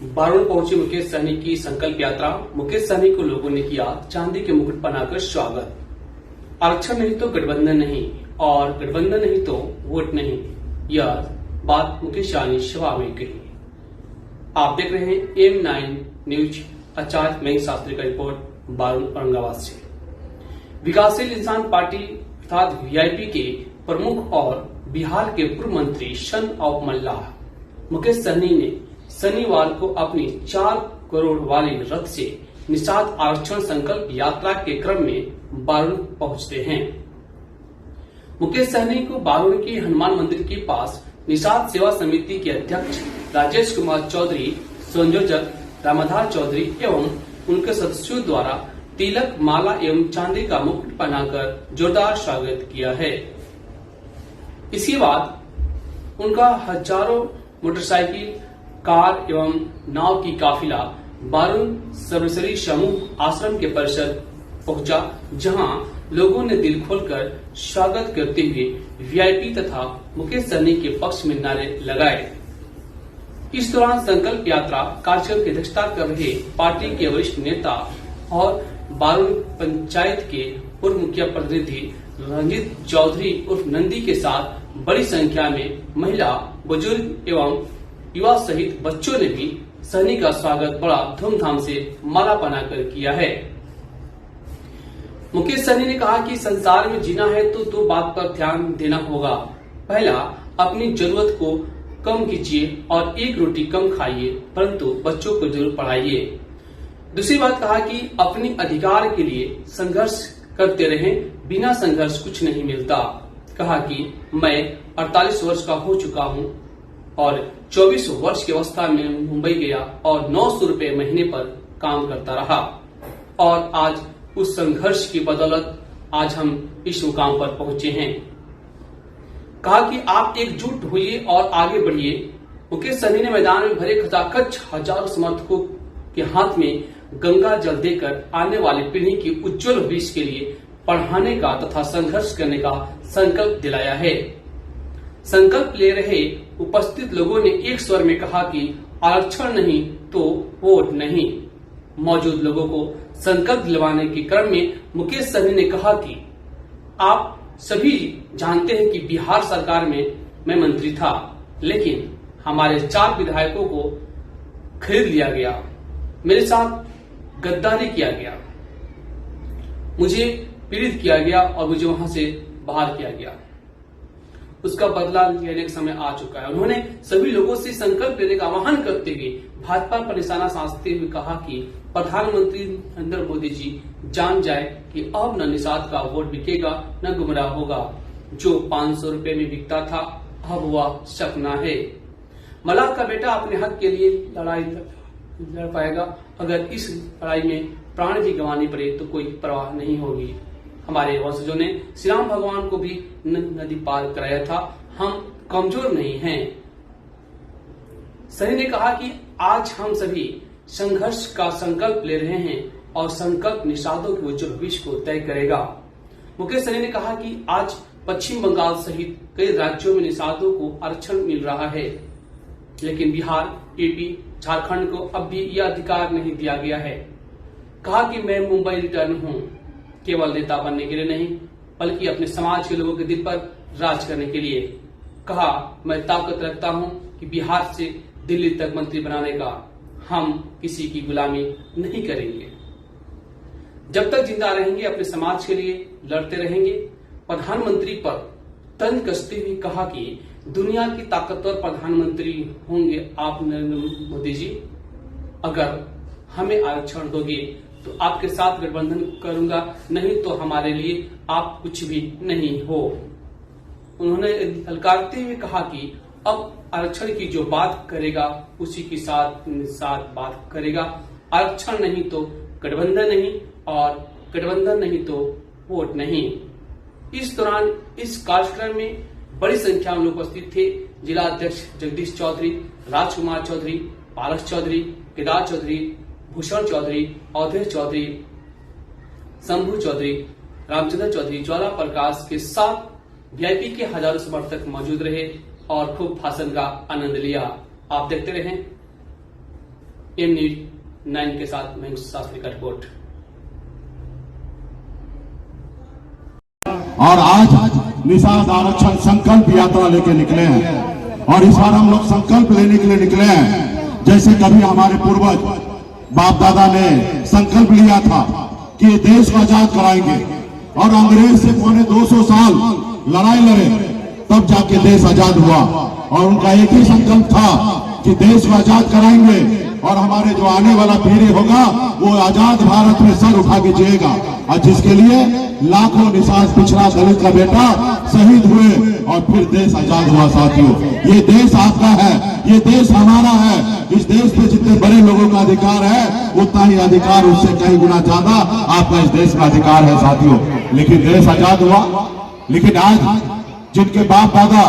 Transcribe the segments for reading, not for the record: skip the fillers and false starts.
बारुण पहुंची मुकेश सहनी की संकल्प यात्रा। मुकेश सहनी को लोगों ने किया चांदी के मुकुट पहनाकर स्वागत। आरक्षण नहीं तो गठबंधन नहीं और गठबंधन नहीं तो वोट नहीं, यह बात मुकेश सहनी सभा में कही। आप देख रहे हैं M9 न्यूज। आचार्य महेश शास्त्री का रिपोर्ट, बारुण औरंगाबाद से। विकासशील इंसान पार्टी अर्थात वीआईपी के प्रमुख और बिहार के पूर्व मंत्री सन ऑफ मल्लाह मुकेश सहनी ने शनिवार को अपनी 4 करोड़ वाली रथ से निषाद आरक्षण संकल्प यात्रा के क्रम में बारुण पहुंचते हैं। मुकेश सहनी को बारुण के हनुमान मंदिर के पास निषाद सेवा समिति के अध्यक्ष राजेश कुमार चौधरी, संयोजक रामाधार चौधरी एवं उनके सदस्यों द्वारा तिलक, माला एवं चांदी का मुकुट पहनाकर जोरदार स्वागत किया है। इसके बाद उनका हजारों मोटरसाइकिल, कार एवं नाव की काफिला बारुण सर्वसरी समूह आश्रम के परिसर पहुंचा, जहां लोगों ने दिल खोलकर स्वागत करते हुए वीआईपी तथा मुकेश सहनी के पक्ष में नारे लगाए। इस दौरान संकल्प यात्रा कार्यक्रम की अध्यक्षता कर रहे पार्टी के वरिष्ठ नेता और बारुण पंचायत के पूर्व मुखिया प्रतिनिधि रंजीत चौधरी उर्फ नंदी के साथ बड़ी संख्या में महिला, बुजुर्ग एवं युवा सहित बच्चों ने भी सहनी का स्वागत बड़ा धूमधाम से माला पहनाकर किया है। मुकेश सहनी ने कहा कि संसार में जीना है तो 2 बात पर ध्यान देना होगा। पहला, अपनी जरूरत को कम कीजिए और 1 रोटी कम खाइए, परंतु बच्चों को जरूर पढ़ाइए। दूसरी बात कहा कि अपने अधिकार के लिए संघर्ष करते रहें, बिना संघर्ष कुछ नहीं मिलता। कहा कि मैं 48 वर्ष का हो चुका हूं और 24 वर्ष की अवस्था में मुंबई गया और 900 रुपए महीने पर काम करता रहा और आज उस संघर्ष की बदौलत आज हम इस मुकाम पर पहुंचे हैं। कहा कि आप एकजुट होइए और आगे बढ़िए। मुकेश सहनी ने मैदान में भरे खचाखच हजारों समर्थकों के हाथ में गंगा जल देकर आने वाली पीढ़ी की उज्जवल भविष्य के लिए पढ़ाने का तथा संघर्ष करने का संकल्प दिलाया है। संकल्प ले रहे उपस्थित लोगों ने एक स्वर में कहा कि आरक्षण नहीं तो वोट नहीं। मौजूद लोगों को संकल्प दिलवाने के क्रम में मुकेश सहनी ने कहा कि आप सभी जानते हैं कि बिहार सरकार में मैं मंत्री था, लेकिन हमारे 4 विधायकों को खरीद लिया गया, मेरे साथ गद्दारी किया गया, मुझे पीड़ित किया गया और मुझे वहां से बाहर किया गया। उसका बदला लेने का समय आ चुका है। उन्होंने सभी लोगों से संकल्प लेने का आह्वान करते हुए भाजपा पर निशाना साधते हुए कहा कि प्रधानमंत्री नरेंद्र मोदी जी जान जाए कि अब न निषाद का वोट बिकेगा न गुमराह होगा। जो 500 रुपए में बिकता था अब वह सपना है। मलाह का बेटा अपने हक के लिए लड़ाई लड़ पाएगा। अगर इस लड़ाई में प्राण भी गंवानी पड़े तो कोई परवाह नहीं होगी। हमारे वंशजों ने श्री राम भगवान को भी नदी पार कराया था। हम कमजोर नहीं हैं। सहनी ने कहा कि आज हम सभी संघर्ष का संकल्प ले रहे हैं और संकल्प निषादों के उज्जवल भविष्य को तय करेगा। मुकेश सहनी ने कहा कि आज पश्चिम बंगाल सहित कई राज्यों में निषादों को आरक्षण मिल रहा है, लेकिन बिहार, यूपी, झारखंड को अब भी यह अधिकार नहीं दिया गया है। कहा कि मैं मुंबई रिटर्न हूं, केवल नेता बनने के लिए नहीं बल्कि अपने समाज के लोगों के दिल पर राज करने के लिए। कहा, मैं ताकत रखता हूं कि बिहार से दिल्ली तक मंत्री बनाने का। हम किसी की गुलामी नहीं करेंगे। जब तक जिंदा रहेंगे अपने समाज के लिए लड़ते रहेंगे। प्रधानमंत्री पर तंज कसते हुए कहा कि दुनिया की ताकतवर प्रधानमंत्री होंगे आप नरेंद्र मोदी जी। अगर हमें आरक्षण दोगे तो आपके साथ गठबंधन करूंगा, नहीं तो हमारे लिए आप कुछ भी नहीं हो। उन्होंने ललकारते हुए कहा कि अब आरक्षण की जो बात करेगा उसी के साथ बात करेगा। आरक्षण नहीं तो गठबंधन नहीं और गठबंधन नहीं तो वोट नहीं। इस दौरान इस कार्यक्रम में बड़ी संख्या में लोग उपस्थित थे। जिला अध्यक्ष जगदीश चौधरी, राजकुमार चौधरी, पारस चौधरी, केदार चौधरी, भूषण चौधरी, अवधेश चौधरी, शंभू चौधरी, रामचंद्र चौधरी, ज्वाला प्रकाश के साथ वीआईपी के हजारों समर्थक मौजूद रहे और खूब भाषण का आनंद लिया। आप देखते रहें एम न्यूज 9 के साथ मैं शास्त्री का रिपोर्ट। और आज निषाद आरक्षण संकल्प यात्रा लेके निकले हैं और इस बार हम लोग संकल्प लेने के लिए निकले हैं। जैसे कभी हमारे पूर्वज बाप दादा ने संकल्प लिया था कि देश को आजाद कराएंगे और अंग्रेज से पौने 200 साल लड़ाई लड़े, तब जाके देश आजाद हुआ। और उनका एक ही संकल्प था कि देश को आजाद कराएंगे और हमारे जो आने वाला पीढ़ी होगा वो आजाद भारत में सर उठा के जिएगा। और जिसके लिए लाखों निषाद पिछड़ा दलित का बेटा शहीद हुए और फिर देश आजाद हुआ। साथियों, ये देश आपका है, ये देश हमारा है। इस देश पे जितने बड़े लोगों का अधिकार है उतना ही अधिकार उससे कई गुना ज्यादा आपका इस देश का अधिकार है। साथियों, लेकिन देश आजाद हुआ, लेकिन आज जिनके बाप दादा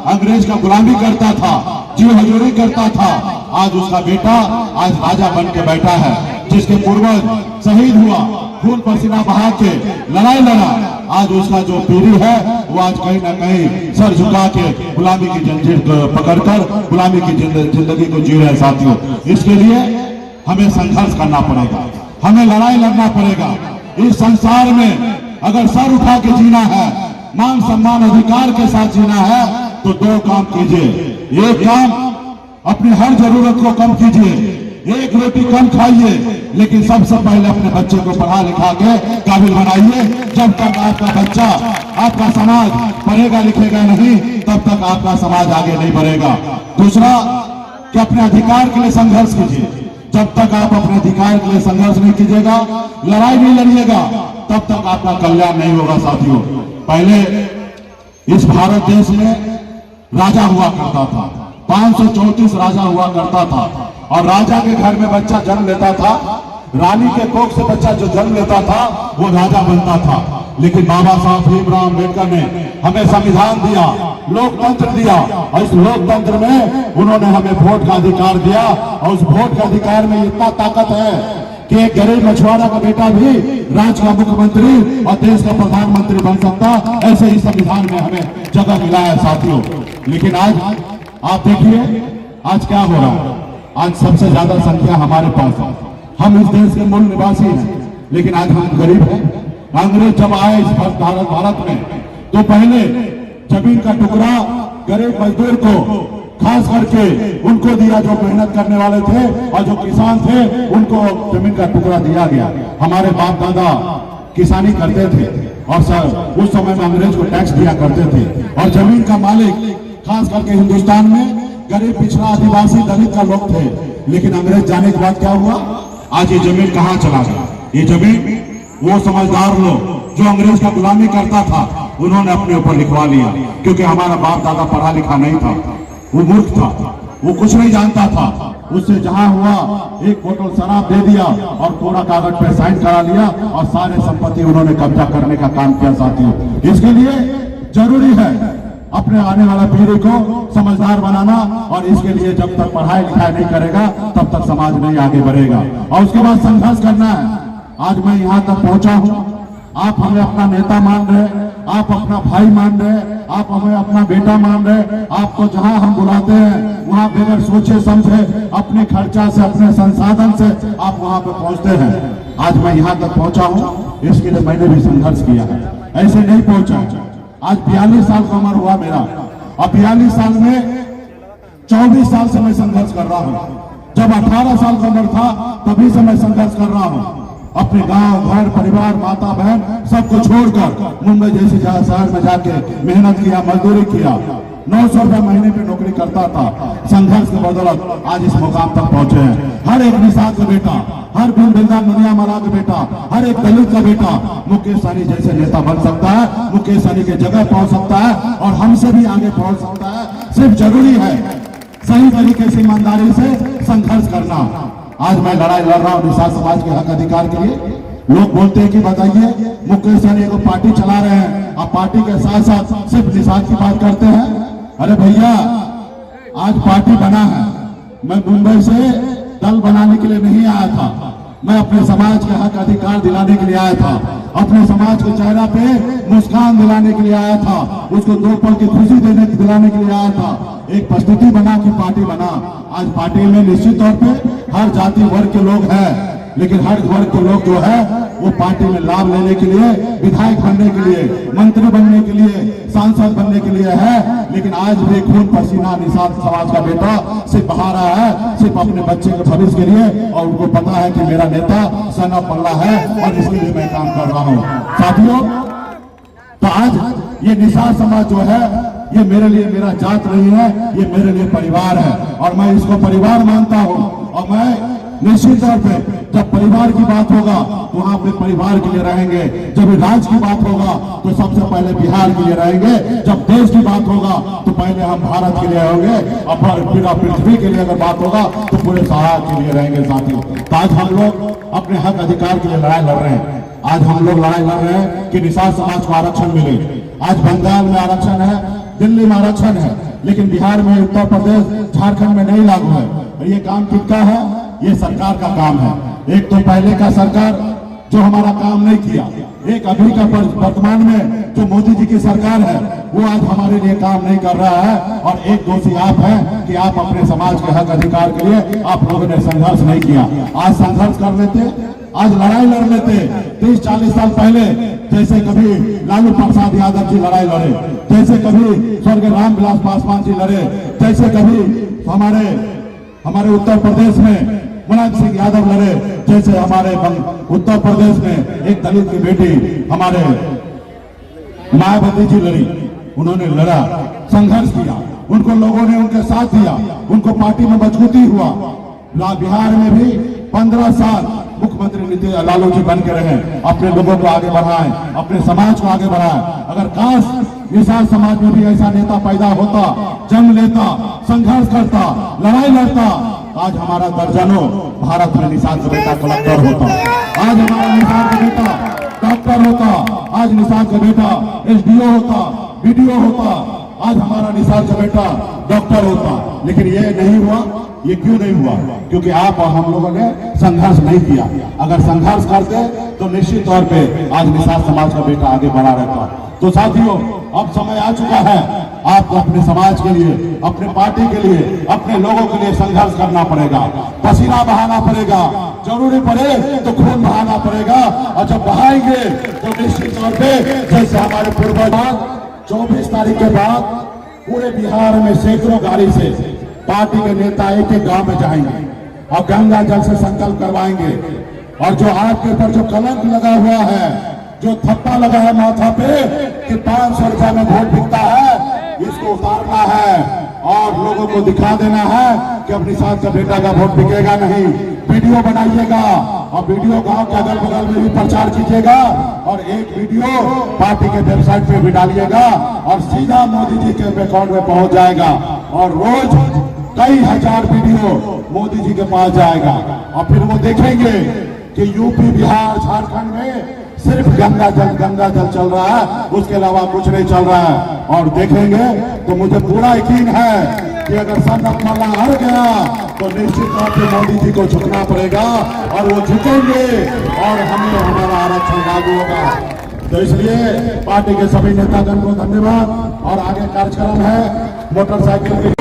अंग्रेज का गुलामी करता था, जी हजूरी करता था, आज उसका बेटा आज राजा बन के बैठा है। जिसके पूर्वज शहीद हुआ, खून पसीना बहा के लड़ाई लड़ा, आज उसका जो पीढ़ी है वो आज कहीं ना कहीं सर झुका के गुलामी की जंजीर पकड़कर गुलामी की जिंदगी को जी रहे हैं। साथियों, इसके लिए हमें संघर्ष करना पड़ेगा, हमें लड़ाई लड़ना पड़ेगा। इस संसार में अगर सर उठा के जीना है, मान सम्मान अधिकार के साथ जीना है, तो दो काम कीजिए। एक काम, अपनी हर जरूरत को कम कीजिए, एक रोटी कम खाइए, लेकिन सबसे पहले अपने बच्चे को पढ़ा लिखा के काबिल बनाइए। जब तक आपका बच्चा, आपका समाज पढ़ेगा लिखेगा नहीं, तब तक आपका समाज आगे नहीं बढ़ेगा। दूसरा कि अपने अधिकार के लिए संघर्ष कीजिए। जब तक आप अपने अधिकार के लिए संघर्ष नहीं कीजिएगा, लड़ाई नहीं लड़िएगा, तब तक आपका कल्याण नहीं होगा। साथियों, पहले इस भारत देश में राजा हुआ करता था, 534 राजा हुआ करता था, और राजा के घर में बच्चा जन्म लेता था, रानी के कोख से बच्चा जो जन्म लेता था वो राजा बनता था। लेकिन बाबा साहब भीमराव अम्बेडकर ने हमें संविधान दिया, लोकतंत्र दिया, और इस लोकतंत्र में उन्होंने हमें वोट का अधिकार दिया। और उस वोट के अधिकार में इतना ताकत है कि एक गरीब मछुआरा का बेटा भी राज्य का मुख्यमंत्री और देश का प्रधानमंत्री बन सकता। ऐसे ही संविधान में हमें जगह मिला है। साथियों, लेकिन आज आप देखिए आज क्या हो रहा है। आज सबसे ज्यादा संख्या हमारे पास है, हम इस देश के मूल निवासी हैं, लेकिन आज हम गरीब हैं। अंग्रेज जब आए इस भारत में, तो पहले जमीन का टुकड़ा गरीब मजदूर को, खास करके उनको दिया जो मेहनत करने वाले थे, और जो किसान थे उनको जमीन का टुकड़ा दिया गया। हमारे बाप दादा किसानी करते थे और सर उस समय में अंग्रेज को टैक्स दिया करते थे, और जमीन का मालिक खास करके हिंदुस्तान में गरीब पिछड़ा आदिवासी दलित का लोग थे। लेकिन अंग्रेज जाने के बाद क्या हुआ, आज ये जमीन कहाँ चला गया। ये जमीन वो समझदार लोग जो अंग्रेज का गुलामी करता था उन्होंने अपने ऊपर लिखवा लिया, क्योंकि हमारा बाप दादा पढ़ा लिखा नहीं था, वो मूर्ख था, वो कुछ नहीं जानता था। उससे जहां हुआ एक बोतल शराब दे दिया और पूरा कागज पे साइन करा लिया और सारे संपत्ति उन्होंने कब्जा करने का काम किया। साथियों, इसके लिए जरूरी है अपने आने वाला पीढ़ी को समझदार बनाना, और इसके लिए जब तक पढ़ाई लिखाई नहीं करेगा तब तक समाज नहीं आगे बढ़ेगा। और उसके बाद संघर्ष करना है। आज मैं यहाँ तक पहुंचा हूँ, आप हमें अपना नेता मान रहे, आप अपना भाई मान रहे, आप हमें अपना बेटा मान रहे। आपको जहां हम बुलाते हैं वहां बगैर सोचे समझे अपने खर्चा से, अपने संसाधन से आप वहां पे पहुंचते हैं। आज मैं यहाँ तक पहुंचा हूँ, इसके लिए मैंने भी संघर्ष किया है, ऐसे नहीं पहुंचा। आज 42 साल का उम्र हुआ मेरा, और 42 साल में 24 साल से मैं संघर्ष कर रहा हूँ। जब 18 साल का उम्र था तभी से मैं संघर्ष कर रहा हूँ। अपने गांव, घर, परिवार, माता बहन सबको छोड़कर मुंबई जैसे शहर में जाके मेहनत किया, मजदूरी किया, 900 रुपए महीने पे नौकरी करता था। संघर्ष के बदौलत आज इस मुकाम तक पहुंचे हैं। हर एक निषाद का बेटा, हर बिंदान दुनिया माला का बेटा, हर एक दलित का बेटा मुकेश सहनी जैसे नेता बन सकता है, मुकेश सहनी की जगह पहुंच सकता है, और हमसे भी आगे पहुंच सकता है। सिर्फ जरूरी है सही तरीके से, ईमानदारी से संघर्ष करना। आज मैं लड़ाई लड़ रहा हूँ निषाद समाज के हक अधिकार के लिए। लोग बोलते हैं कि बताइए मुकेश सहनी को पार्टी चला रहे हैं, आप पार्टी के साथ साथ सिर्फ निषाद की बात करते हैं। अरे भैया, आज पार्टी बना है, मैं मुंबई से दल बनाने के लिए नहीं आया था, मैं अपने समाज के हक अधिकार दिलाने के लिए आया था, अपने समाज के चेहरा पे मुस्कान दिलाने के लिए आया था, उसको 2 पल की खुशी दिलाने के लिए आया था। एक प्रस्तुति बना कि पार्टी बना। आज पार्टी में निश्चित तौर पे हर जाति वर्ग के लोग हैं, लेकिन हर वर्ग के लोग जो है वो पार्टी में लाभ लेने के लिए, विधायक बनने के लिए, मंत्री बनने के लिए, सांसद बनने के लिए है। लेकिन आज भी खून पसीना निषाद समाज का बेटा सिर्फ बहा रहा है, सिर्फ अपने बच्चे के भविष्य के लिए, और उनको पता है कि मेरा नेता सन ऑफ अल्लाह है और इसके लिए मैं काम कर रहा हूँ। साथियों, तो आज ये निषाद समाज जो है ये मेरे लिए मेरा जात नहीं है, ये मेरे लिए परिवार है और मैं इसको परिवार मानता हूँ। और मैं निश्चित तौर पे जब परिवार की बात होगा तो वहां अपने परिवार के लिए रहेंगे, जब राज्य की बात होगा तो सबसे पहले बिहार के लिए रहेंगे, जब देश की बात होगा तो पहले हम भारत के लिए होंगे, और पूरा पृथ्वी के लिए अगर बात होगा तो पूरे सहारा के लिए रहेंगे। साथियों, तो आज हम लोग अपने हक अधिकार के लिए लड़ाई लड़ रहे हैं। आज हम लोग लड़ाई लड़ रहे हैं कि निषाद समाज को आरक्षण मिले। आज बंगाल में आरक्षण है, दिल्ली में आरक्षण है, लेकिन बिहार में, उत्तर प्रदेश, झारखंड में नहीं लागू है। और ये काम किसका है? ये सरकार का काम है। एक तो पहले का सरकार जो हमारा काम नहीं किया, एक अभी का वर्तमान में जो मोदी जी की सरकार है वो आज हमारे लिए काम नहीं कर रहा है। और एक दोषी आप हैं कि आप अपने समाज के हक अधिकार के लिए आप लोगों ने संघर्ष नहीं किया। आज संघर्ष कर लेते, आज लड़ाई लड़ लेते। 30-40 साल पहले जैसे कभी लालू प्रसाद यादव जी लड़ाई लड़े, जैसे कभी स्वर्गीय रामविलास पासवान जी लड़े, जैसे कभी हमारे उत्तर प्रदेश में मुलायम सिंह यादव लड़े, जैसे हमारे उत्तर प्रदेश में एक दलित की बेटी हमारे मायावती जी लड़ी, उन्होंने लड़ा, संघर्ष किया, उनको लोगों ने उनके साथ दिया, उनको पार्टी में मजबूती हुआ। बिहार में भी 15 साल मुख्यमंत्री लालू जी बन के रहे, अपने लोगों को आगे बढ़ाएं, अपने समाज को आगे बढ़ाएं। अगर काश निषाद समाज में भी ऐसा नेता पैदा होता, जंग लेता, संघर्ष करता, लड़ाई लड़ता, आज हमारा दर्जनों भारत में निषाद का बेटा कलेक्टर होता, आज हमारा निषाद का बेटा डॉक्टर होता, आज निषाद का बेटा SDO होता, BDO होता, आज हमारा निषाद का बेटा डॉक्टर होता। लेकिन ये नहीं हुआ। ये क्यों नहीं हुआ? क्योंकि आप और हम लोगों ने संघर्ष नहीं किया। अगर संघर्ष करते तो निश्चित तौर पे आज निषाद समाज का बेटा आगे बढ़ा रहता। तो साथियों, अब समय आ चुका है आपको अपने समाज के लिए, अपने पार्टी के लिए, अपने लोगों के लिए संघर्ष करना पड़ेगा, पसीना बहाना पड़ेगा, जरूरी पड़े तो खून बहाना पड़ेगा। और जब बहाएंगे तो निश्चित तौर पे जैसे हमारे पूर्वज 24 तारीख के बाद पूरे बिहार में सैकड़ों गाड़ी से पार्टी के नेता एक एक गांव में जाएंगे और गंगा जल से संकल्प करवाएंगे। और जो आपके ऊपर जो कलंक लगा हुआ है, जो थप्पा लगा है माथा पे कि 500 रुपए में वोट बिकता है, इसको उतारना है और लोगों को दिखा देना है कि अब निषाद का बेटा का वोट बिकेगा नहीं। वीडियो बनाइएगा और वीडियो गांव के अगल बगल में भी प्रचार कीजिएगा और एक वीडियो पार्टी के वेबसाइट पे भी डालिएगा और सीधा मोदी जी के अकाउंट में पहुंच जाएगा और रोज कई हजार वीडियो मोदी जी के पास जाएगा। और फिर वो देखेंगे कि यूपी, बिहार, झारखंड में सिर्फ गंगा जल चल रहा है, उसके अलावा कुछ नहीं चल रहा है। और देखेंगे तो मुझे पूरा यकीन है कि अगर सन ऑफ अल्लाह हार गया तो निश्चित तौर पे मोदी जी को झुकना पड़ेगा और वो झुकेंगे और हमें हमारा आरक्षण लागू होगा। तो इसलिए पार्टी के सभी नेतागण को धन्यवाद। और आगे कार्यक्रम है मोटरसाइकिल के